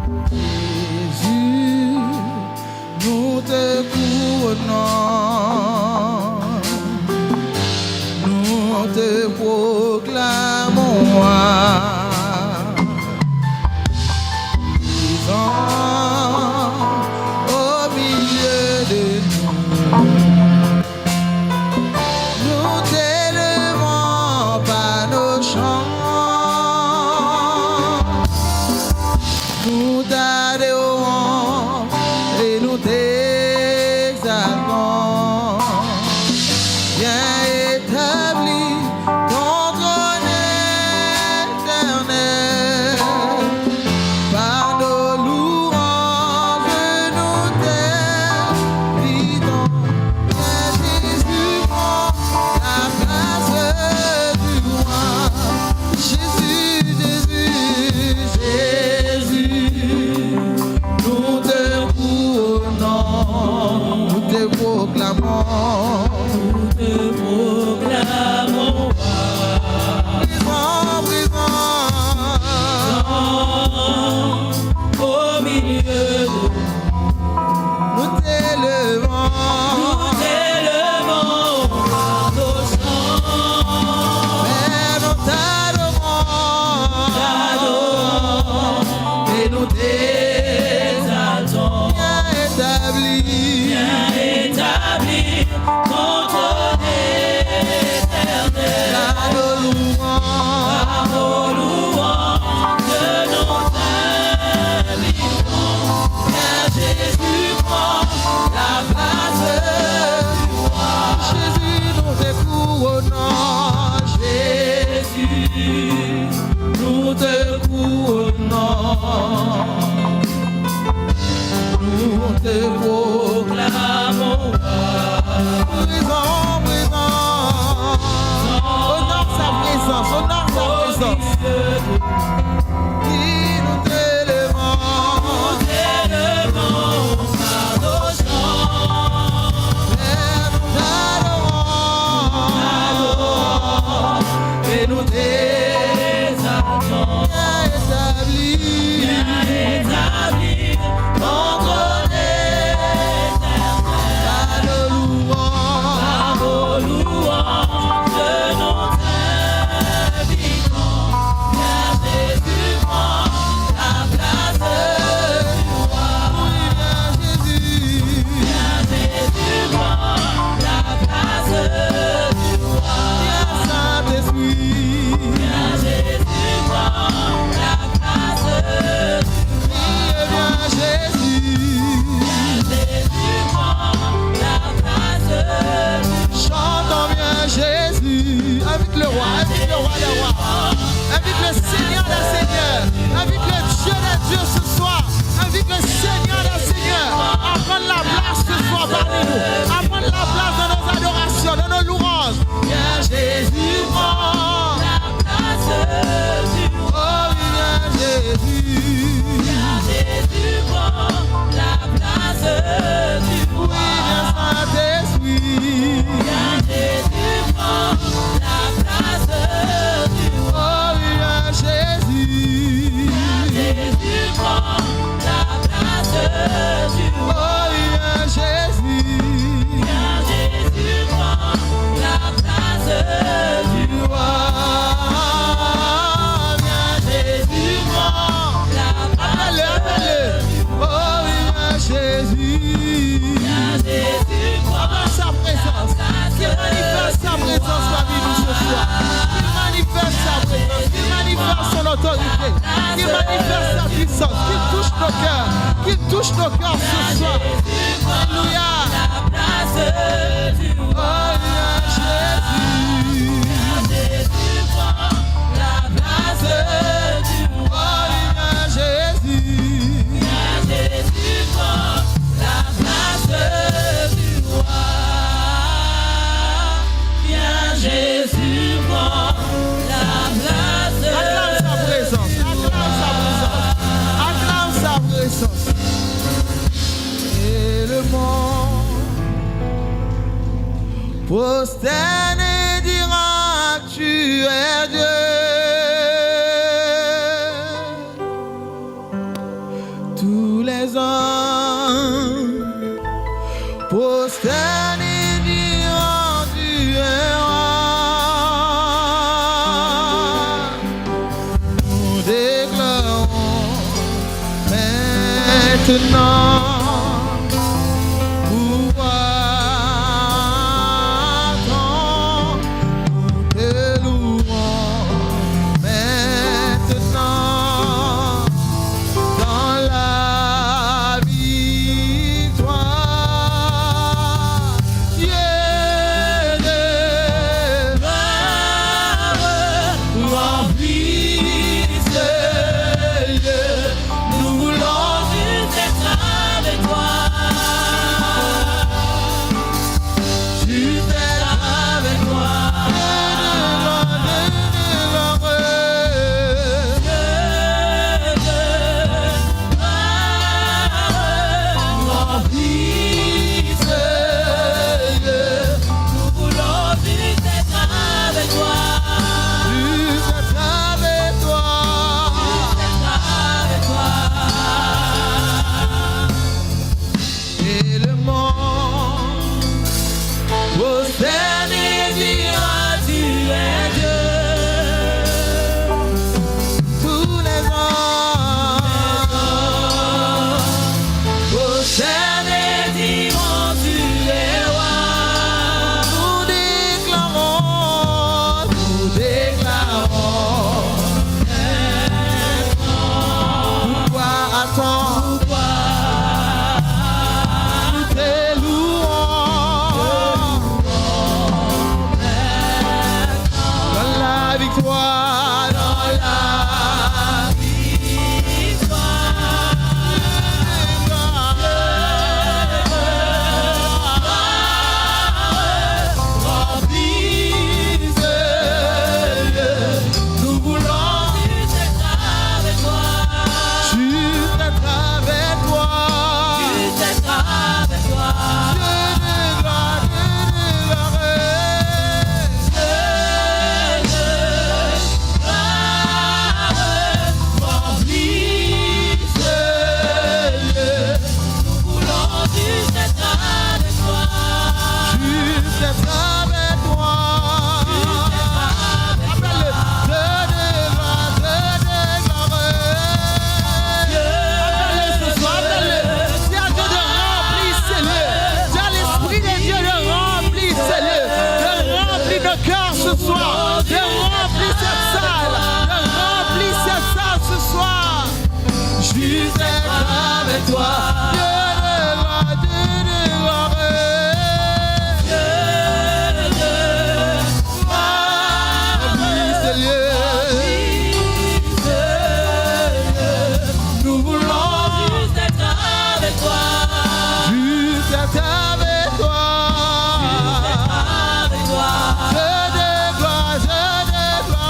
Jésus, nous te couronnons, nous te proclamons. Prosterne et dira que tu es Dieu. tous les hommes prosternés diront tu es roi. Nous déclarons maintenant pouvoir ton, nous te louons maintenant dans la victoire. Dieu de gloire, remplis ce lieu. Nous voulons juste être avec toi. Juste être avec toi. Remplis ce lieu. Nous voulons juste être avec toi. Juste être avec toi. Juste être avec toi. Et le monde prosterné dira tu es Dieu. Tous les hommes prosternés diront tu es roi. Nous déclarons pouvoir attendre. Nous te louons dans la victoire, dans la remplis ce lieu. Nous voulons juste être avec toi. Juste être avec toi. Juste être avec toi. Dieu de gloire, Dieu de gloire. Remplis ce lieu. Nous voulons juste être avec toi. Juste être avec toi. Appelle-le. Dieu de gloire, Dieu de gloire. Appelle-le ce soir, appelle-le. Dis à Dieu de remplir ce lieu. Dis à l'Esprit de Dieu de remplir ce lieu. De remplir nos cœurs ce soir. De remplir cette salle. De remplir cette salle ce soir. Juste être avec toi. Dieu de gloire, Dieu de gloire. Remplis ce lieu. Nous voulons juste être avec toi. Juste être avec toi. Je de gloire, je de gloire.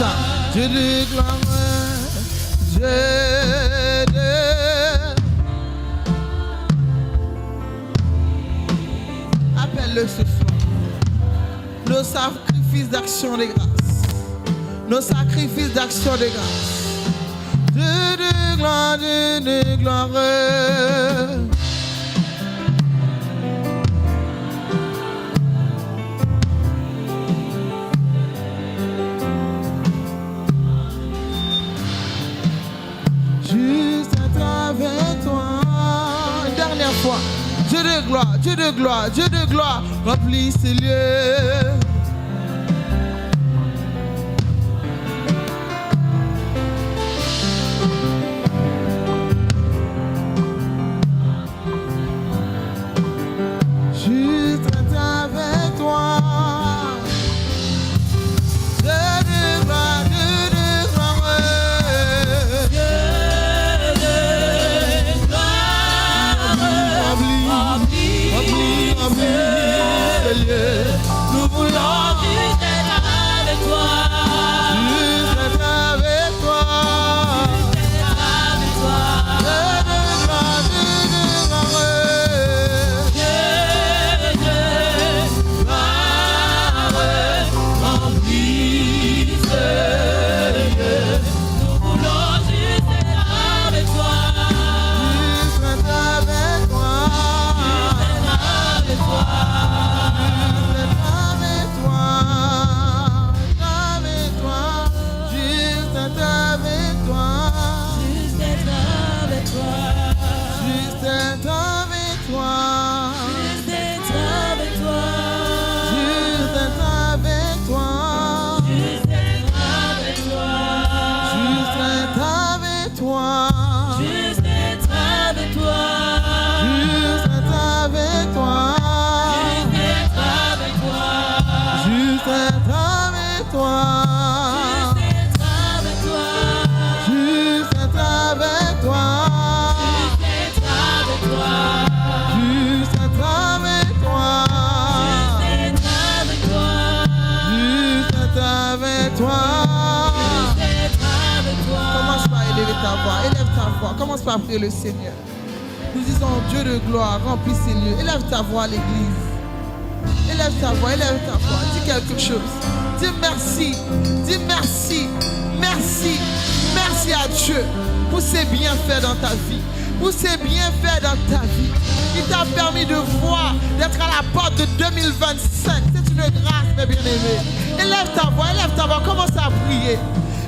ça. Dieu de gloire, Dieu de... Appelle-le ce soir. Nos sacrifices d'action de grâce. Nos sacrifices d'action de grâce. Dieu de gloire, Dieu de gloire. Juste à travers toi. Une dernière fois. Dieu de gloire, Dieu de gloire, Dieu de gloire, remplis ces lieux. Juste à travers toi. Dieu de gloire, Dieu de gloire. Nous voulons juste être avec toi. Juste être avec toi. Juste être avec toi. Dieu de gloire, Dieu de gloire. Dieu de gloire, remplis ce lieu. Nous voulons juste être avec toi. Juste être avec toi. Juste être avec toi. Élève ta voix, commence par prier le Seigneur. Nous disons Dieu de gloire, remplis ces lieux. Élève ta voix à l'église. Élève ta voix, élève ta voix. Dis quelque chose. Dis merci. Dis merci. Merci. Merci à Dieu pour ses bienfaits dans ta vie. Pour ses bienfaits dans ta vie. Il t'a permis de voir, d'être à la porte de 2025. C'est une grâce, mes bien-aimés. Élève ta voix, commence à prier.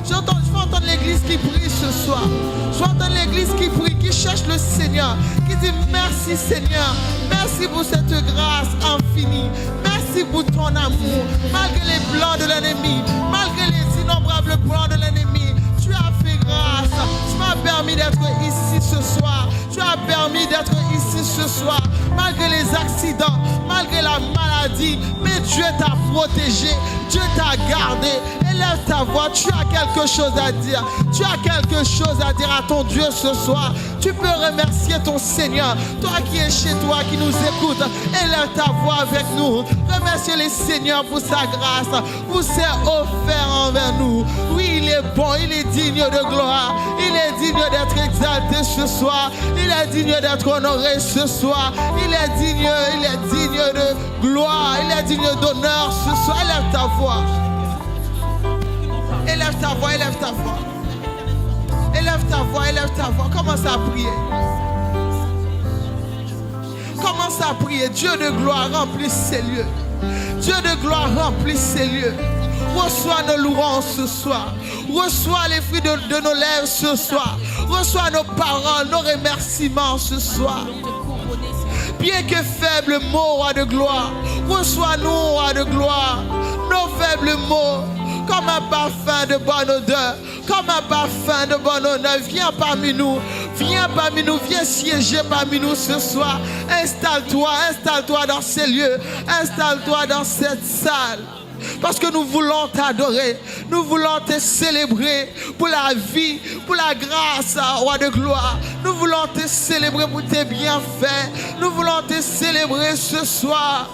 Je veux entendre l'église qui prie ce soir. Je veux entendre l'église qui prie, qui cherche le Seigneur, qui dit merci Seigneur. Merci pour cette grâce infinie. Merci pour ton amour. Malgré les plans de l'ennemi, malgré les innombrables plans de l'ennemi, tu as fait grâce. Tu m'as permis d'être ici ce soir. Tu as permis d'être ici ce soir. Malgré les accidents, malgré la maladie, mais Dieu t'a protégé. Dieu t'a gardé. Élève ta voix, tu as quelque chose à dire. Tu as quelque chose à dire à ton Dieu ce soir. Tu peux remercier ton Seigneur. Toi qui es chez toi, qui nous écoute, élève ta voix avec nous. Remerciez le Seigneur pour sa grâce, pour ses offert envers nous. Oui, il est bon, il est digne de gloire. Il est digne d'être exalté ce soir. Il est digne d'être honoré ce soir. Il est digne de gloire. Il est digne d'honneur ce soir. Élève ta voix. Élève ta voix, élève ta voix. Élève ta voix, élève ta voix. Commence à prier. Commence à prier. Dieu de gloire, remplis ces lieux. Dieu de gloire, remplis ces lieux. Reçois nos louanges ce soir. Reçois les fruits de nos lèvres ce soir. Reçois nos paroles, nos remerciements ce soir. Bien que faible mot, roi de gloire, reçois-nous, roi de gloire. Nos faibles mots, comme un parfum de bonne odeur, comme un parfum de bon honneur, viens parmi nous, viens siéger parmi nous ce soir. Installe-toi dans ces lieux, installe-toi dans cette salle. Parce que nous voulons t'adorer, nous voulons te célébrer pour la vie, pour la grâce, roi de gloire. Nous voulons te célébrer pour tes bienfaits, nous voulons te célébrer ce soir.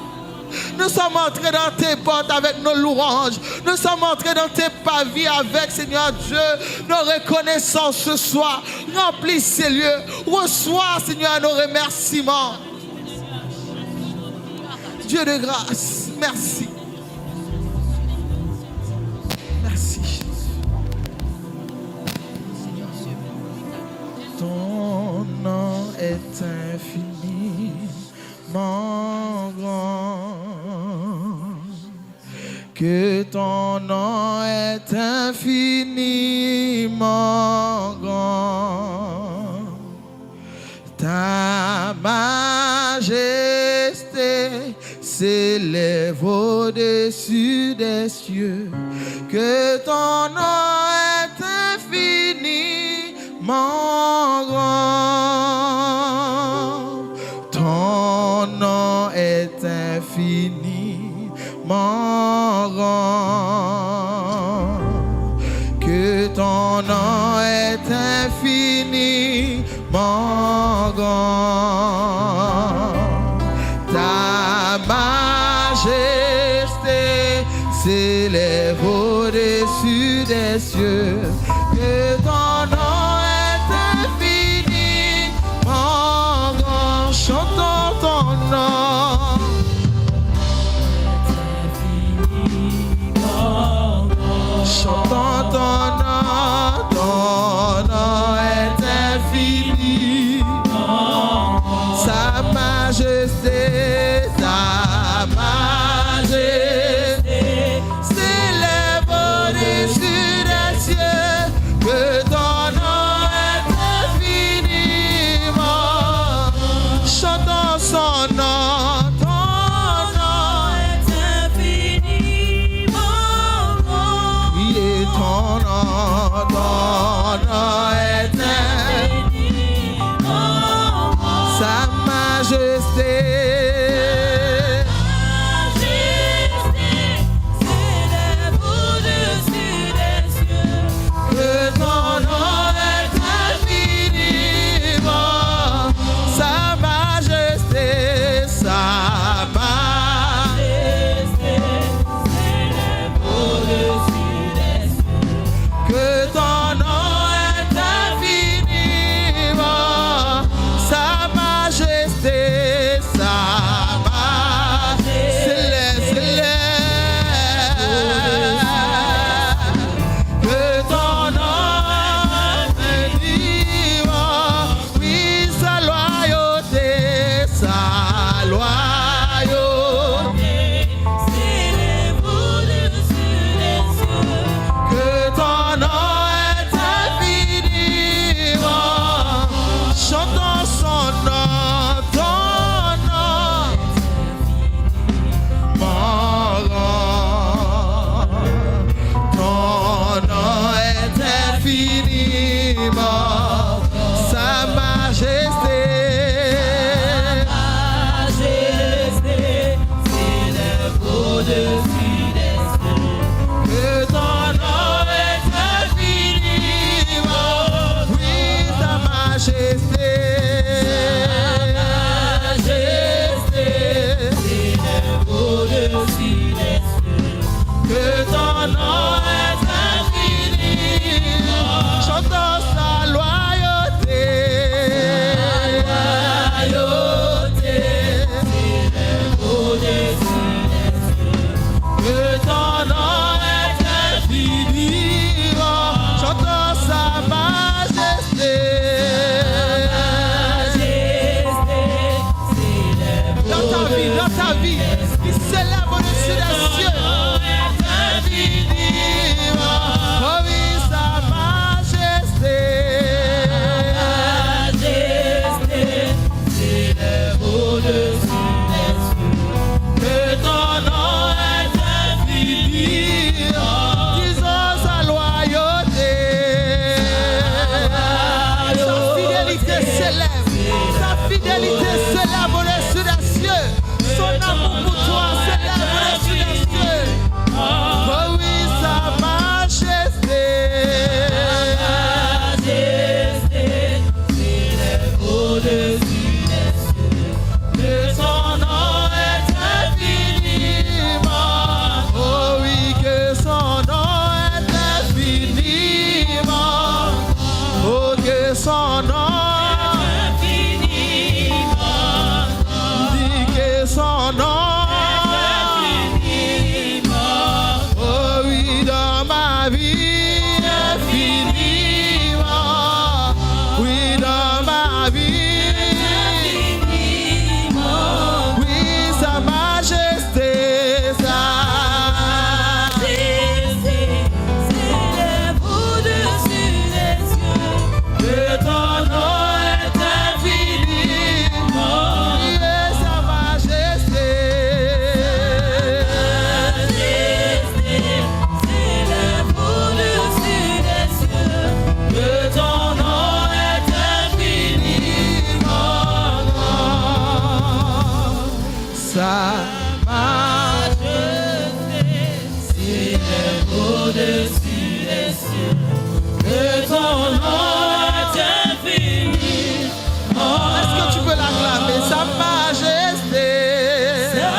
Nous sommes entrés dans tes portes avec nos louanges. Nous sommes entrés dans tes pavis avec, Seigneur Dieu, nos reconnaissances ce soir. Remplis ces lieux. Reçois, Seigneur, nos remerciements. Dieu de grâce, merci. Merci, Jésus. Ton nom est infiniment grand. Que ton nom est infiniment grand. Ta majesté s'élève au-dessus des cieux. Que ton nom est infiniment grand. Ton nom est infiniment grand. Que ton nom est infiniment grand. Ta majesté s'élève au-dessus des cieux. Que ton nom est infiniment grand. Chantons ton nom. Chantons ton nom est infini. Sa majesté s'élève au-dessus des cieux. Que ton nom est infiniment. Chantons son nom. Sa majesté s'élève au-dessus des cieux. Que ton nom est infiniment. Sa majesté s'élève au-dessus des cieux. Que ton nom est infiniment. Sa majesté, que ton nom est vivant. Oui, sa loyauté s'élève au-dessus des cieux. Que ton nom est infiniment. Chantons son nom. Sa majesté s'élève au-dessus des cieux. Que ton nom est infiniment. Oui, sa majesté s'élève au-dessus des cieux. Que ton nom est infiniment. Chantons sa loyauté s'élève au-dessus des cieux. Que ton nom est infiniment. Chantons sa majesté s'élève dans ta vie, il s'élève au-dessus des cieux. Oh oui, sa majesté s'élève au-dessus des cieux. Que ton nom est infiniment. Disons sa loyauté. Sa fidélité s'élève. Sa fidélité s'élève au-dessus des cieux. Son amour pour toi s'élève au-dessus des cieux. Oh oui, sa majesté s'élève au-dessus des cieux. Que son nom est infini. s'élève au-dessus des cieux. Que ton nom est infini. Est-ce que tu peux l'acclamer? Sa majesté. Sa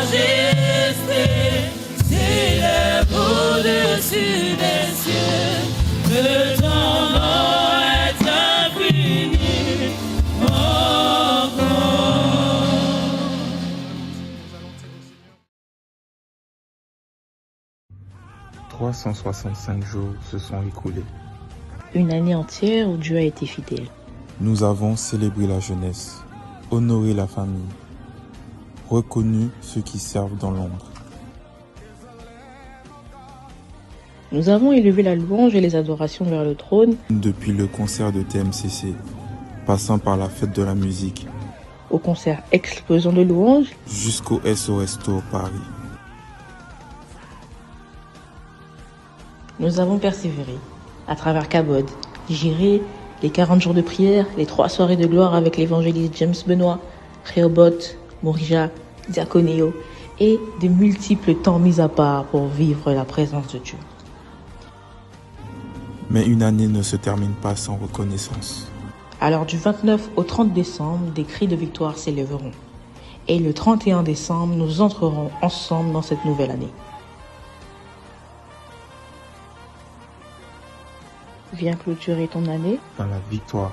majesté s'élève au-dessus des cieux. Que ton nom est infini. « 365 jours se sont écoulés. Une année entière où Dieu a été fidèle. Nous avons célébré la jeunesse, honoré la famille, reconnu ceux qui servent dans l'ombre. Nous avons élevé la louange et les adorations vers le trône. Depuis le concert de TMCC, passant par la fête de la musique, Au concert explosant de louanges. jusqu'au SOS Tour Paris. Nous avons persévéré à travers Cabod, Jiré, les 40 jours de prière, les 3 soirées de gloire avec l'évangéliste James Benoît, Rehoboth, Morija, Diaconéo et de multiples temps mis à part pour vivre la présence de Dieu. Mais une année ne se termine pas sans reconnaissance. Alors du 29 au 30 décembre, des cris de victoire s'élèveront. Et le 31 décembre, nous entrerons ensemble dans cette nouvelle année. Viens clôturer ton année Dans la victoire.